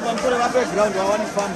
Bamsore wape ground hawani farm.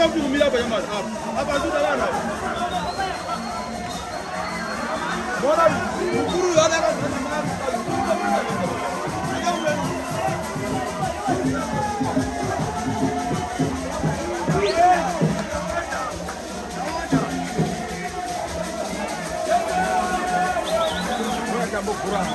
mtu kumila hapa jamani. Hapa ndio bana. Bora ukuru yana jambo kurang.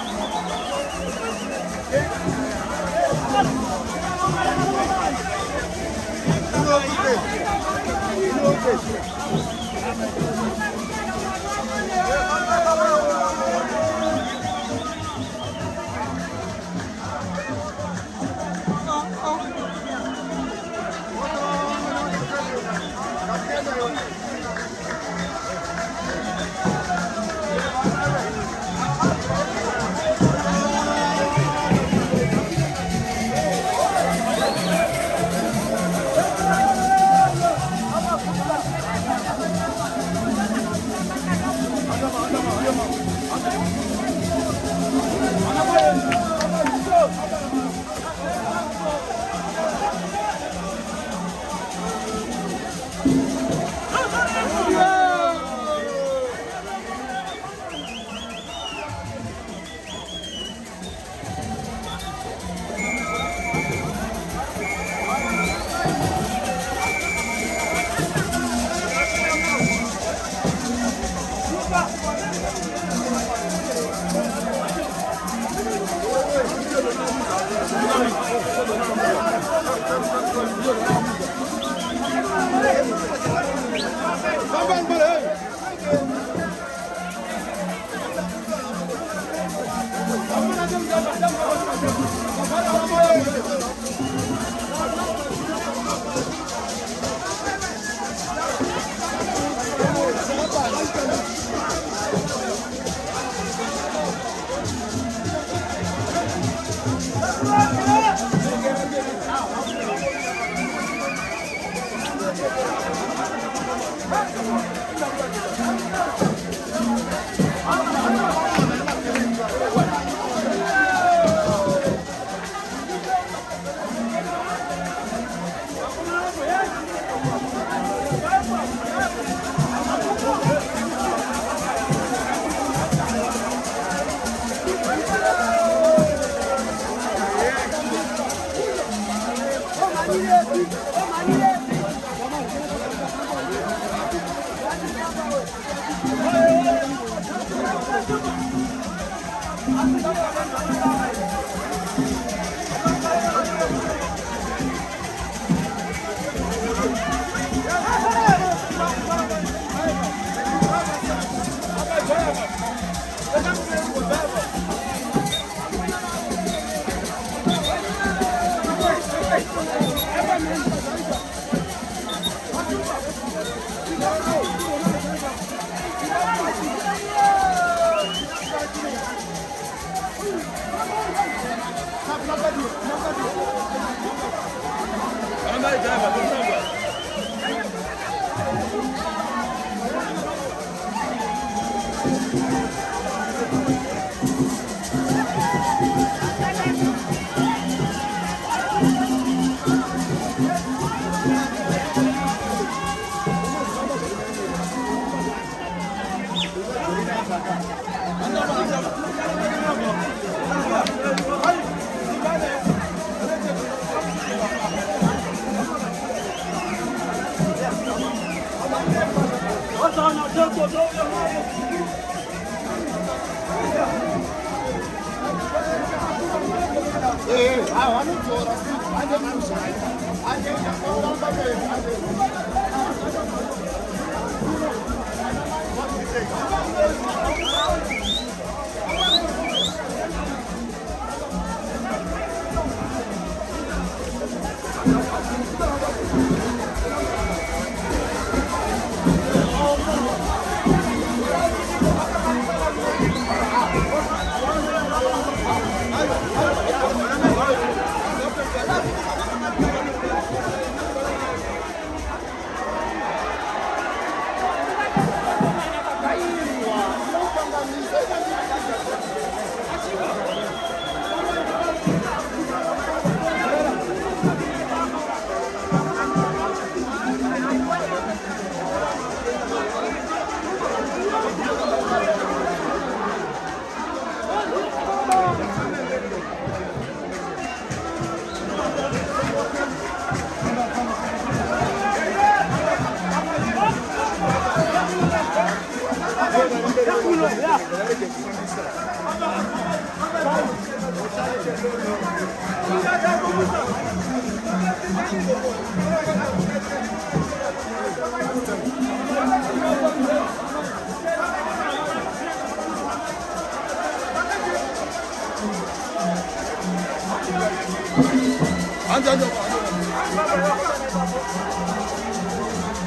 앉아, 앉아.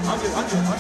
앉아.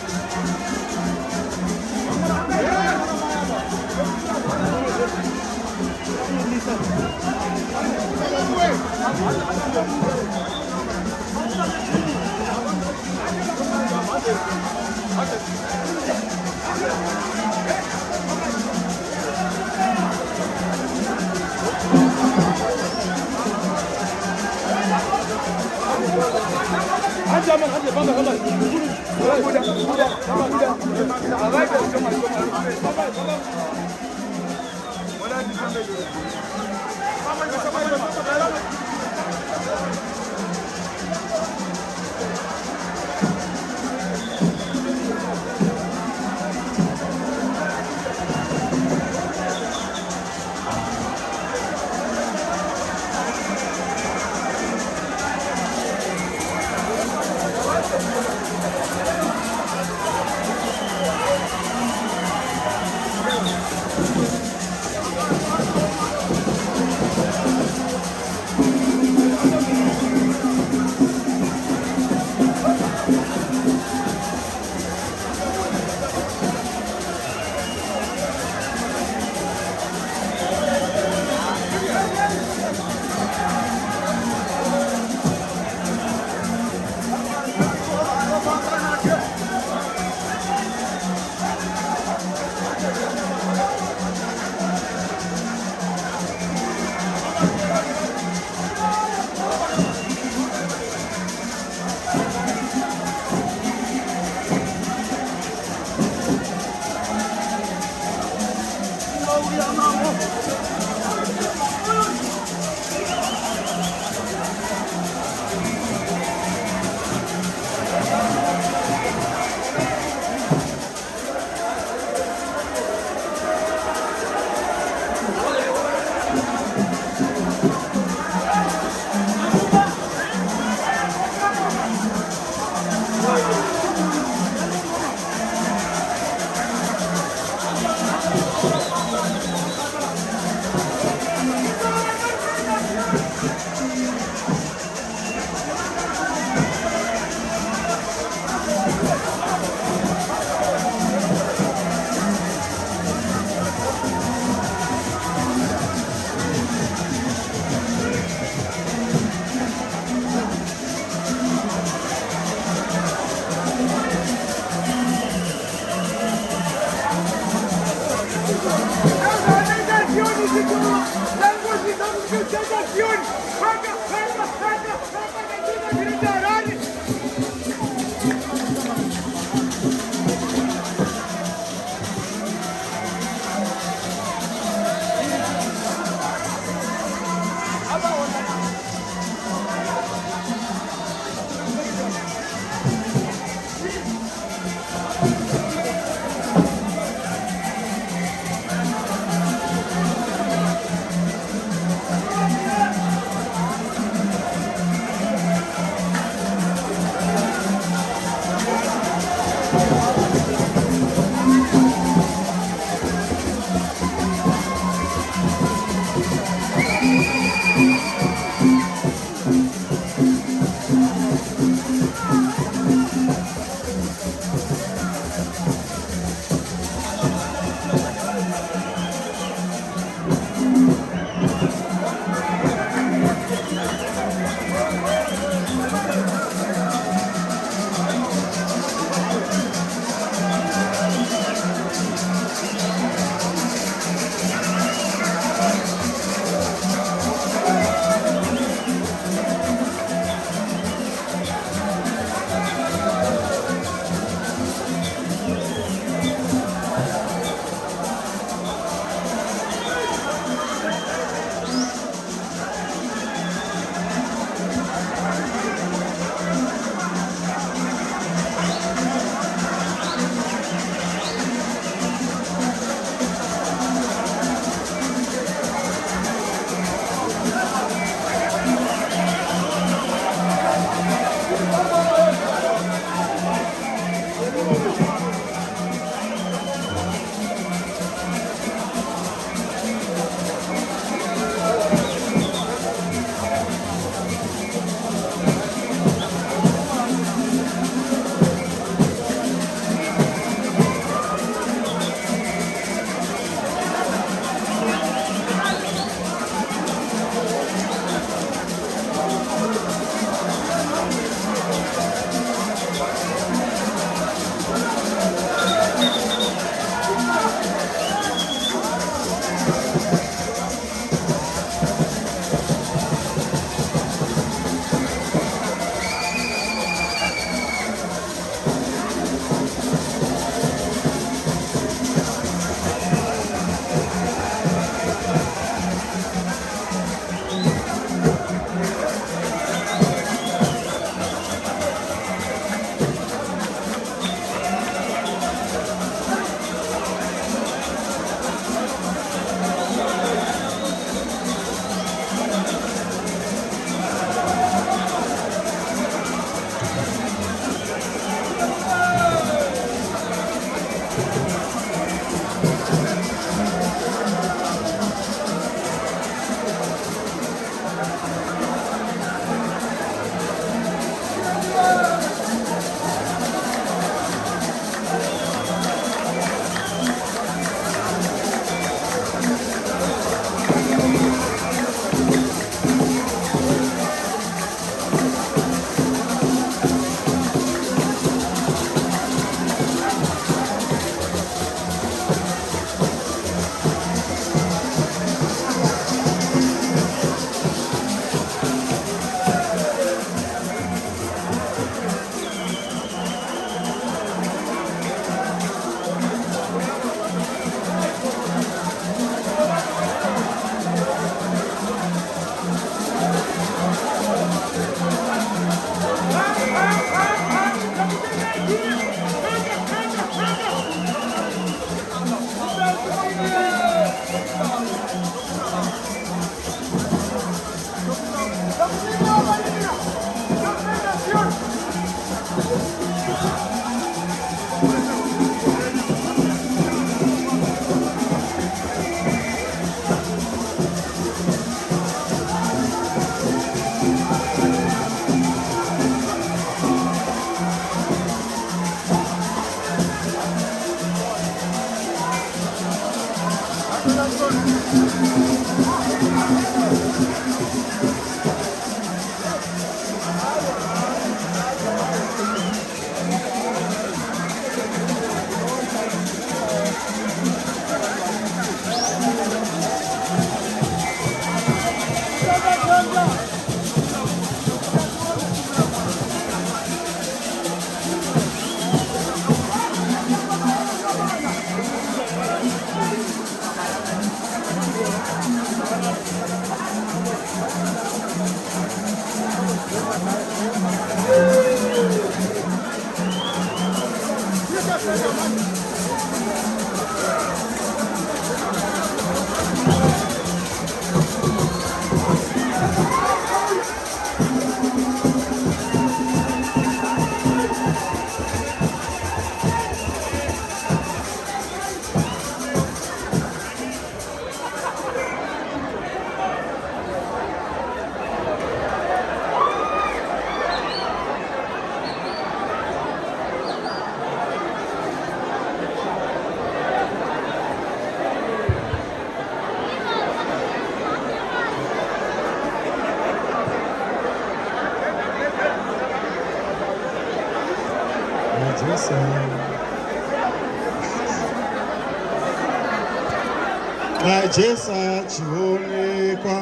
Jesa chionekwa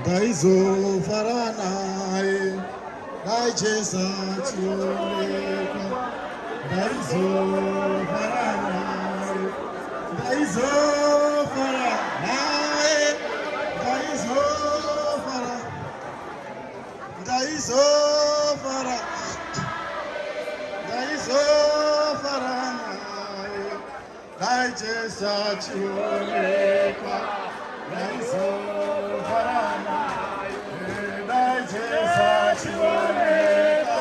ndaizofarana naye Jesa chionekwa ndaizofarana naye ndaizofarana naye Jesa chionekwa ndaizofarana Jesa chionekwa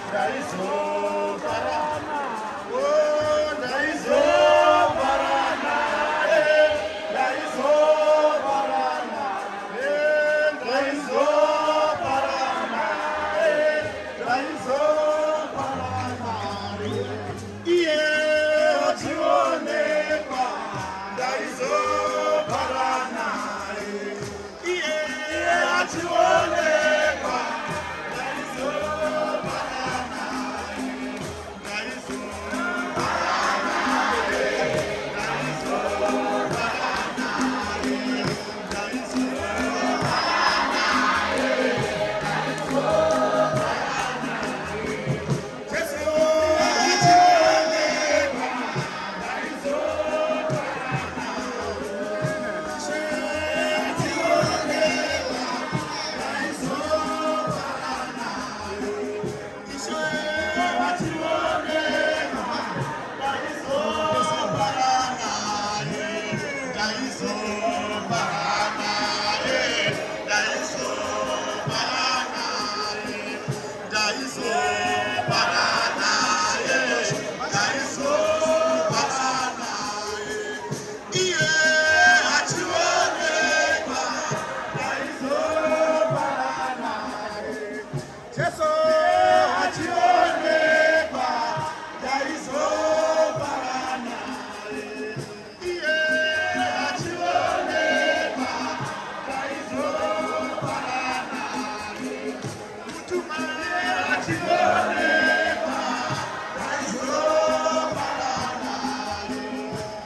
ndaizofarana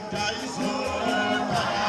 ndaizofarana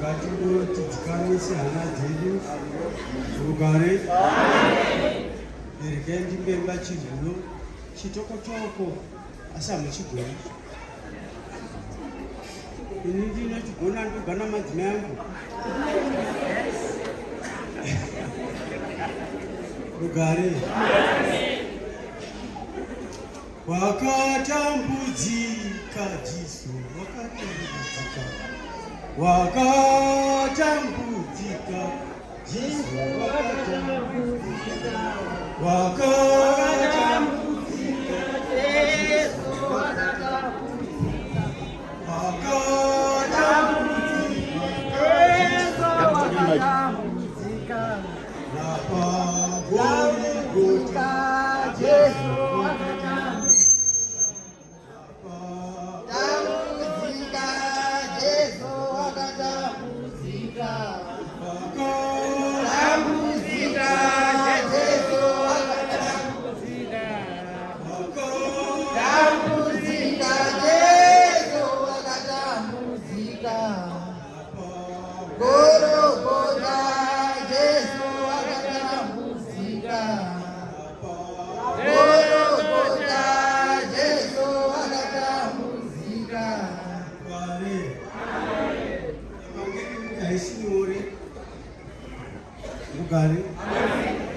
ngatingoti dzikanise hana dzedu rugare. Regai ndimbemba chirwiro chitokotoko asi hamuchigoni. Ini ndinochigona ndogana madzimai angu. Rugare. Wakatambudzika Jesu, wakatambudzika. Wakatambudzika Jesu, wakatambudzika. Wakatambudzika Jesu, wakatambudzika. Wakatambudzika Jesu, wakatambudzika. Napagorigota Jesu,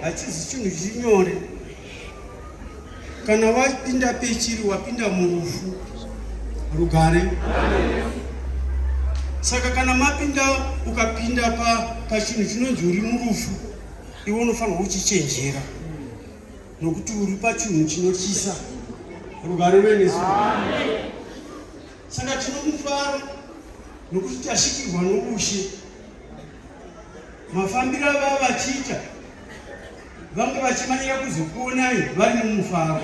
hachizi chinhu chinyore. Kana wapinda pechiri wapinda murufu. Rugare. Saka kana mapinda ukapinda pachinhu chinonzi uri murufu, iwe unofanirwa kuchichenjera nokuti uri pachinhu chinochisa. Rugare rwenesu. Saka tinomufara nokuti tasvikirwa noushe. Mafambiro ava vachiita vamwe vachimanyira kuzokuonai vari mumufaro.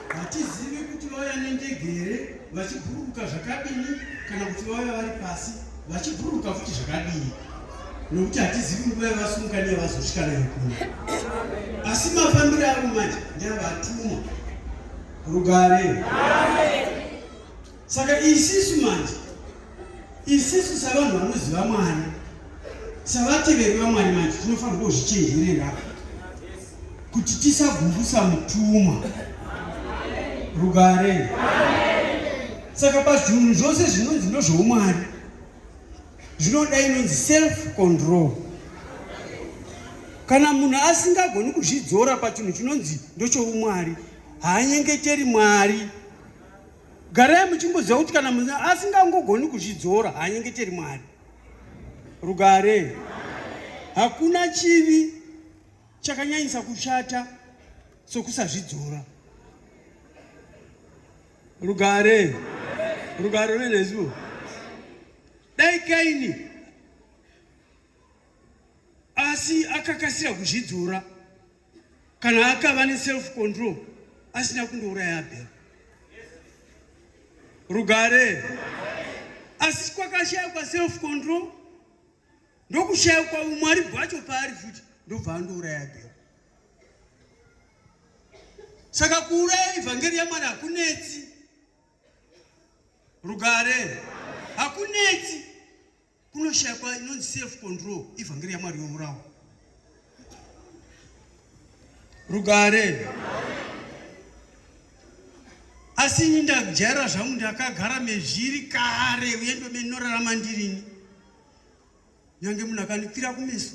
Hatizivi kuti vauya nendegere vachibhururuka zvakadini kana kuti vauya vari pasi vachibhururuka futi zvakadini, nokuti hatizivi nguva yavasunga nevazosvika nayo kuno. Asi mafambiro avo manje ndeavatumwa. Rugare. Saka isisu manje, isisu savanhu vanoziva Mwari, savateveri vaMwari manje, tinofanirwa kuzvichenjerera kuti tisagumbusa mutumwa. Rugare. Saka pazvinhu zvose zvinonzi ndozvoumwari zvinoda inonzi self control. Kana munhu asingagoni kuzvidzora pachinhu chinonzi ndochoumwari, haanyengeteri Mwari. Garai muchimboziva kuti kana munhu asingangogoni kuzvidzora haanyengeteri Mwari. Rugare. Hakuna chivi chakanyanyisa kushata sokusazvidzora. Rugare. Rugare rwenesu. Dai Kaini asi akakasira kuzvidzora kana akava neself control asina kundouraya Abheri. Rugare. Asi kwakashayikwa self control ndokushayikwa umwari bwacho paari futi ndobva andouraya Abheri. Saka kuuraya evhangeri yaMwari hakunetsi. Rugare. Hakunetsi. Kunoshayikwa inonzi self control evhangeri yaMwari yourawa. Rugare. Asi ini ndajaira zvangu ndakagara mezviri kare uye ndomenorarama ndirini. Nyange munhu akanikwira kumeso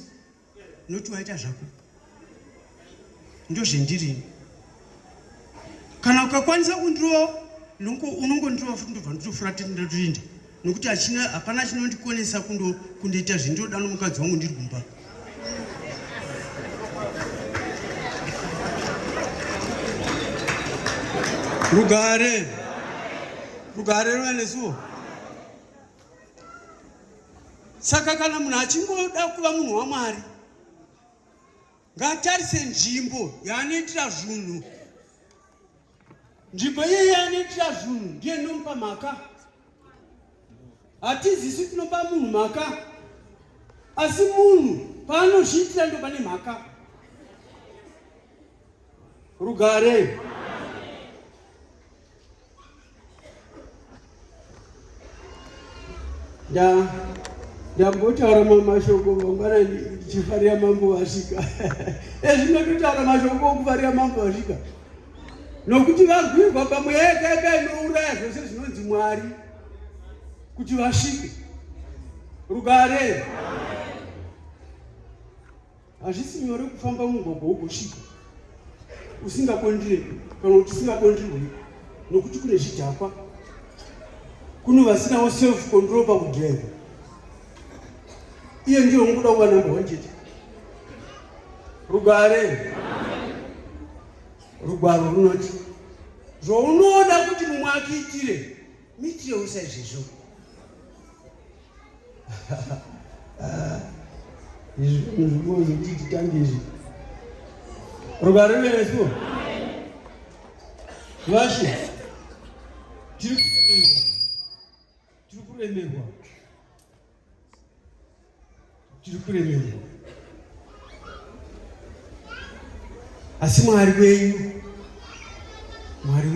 noti waita zvako ndozvendirini. Kana ukakwanisa kundirova unongondirova futi ndobva nditofuratira ndatoenda, nokuti hapana chinondikonesa kundoita zvindoda nomukadzi wangu ndiri kumba. Rugare. Rugare rwenesuwo. Saka kana munhu achingoda kuva munhu waMwari, ngatarise nzvimbo yaanoitira zvinhu. Nzvimbo iye yaanoitira zvinhu ndiye inomupa mhaka. Hatizisu tinopa munhu mhaka, asi munhu paanozviitira ndo pane mhaka. Rugare. ndambotaura mashoko mangwanani ndichifarira mambo vasvika. Ezvinototaura mashoko okufarira mambo vasvika nokuti varwirwa pamweya yakaika inouraya zvose zvinonzi Mwari kuti vasvike. Rugare hazvisi nyore kufamba mugwagwa wogosvika usingakondire kana kuti usingakondirwi nokuti kune zvidhakwa, kune vasinawo self control pakudrive. Iye ndiyo unguda kuva namba 1 chete. Rugare rugwaro runoti zvounoda kuti mumwe akuitire muitire usaizvizvo. Izvi zvinozi titange izvi. Rugare runesuo vashi tiri kuremerwa asi Mwari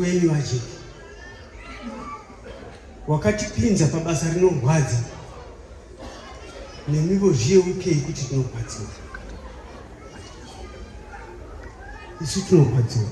wenyu ajeki wakatipinza pabasa rinorwadza nemivo zviyeukei kuti tinorwadziwa. Isu tinorwadziwa.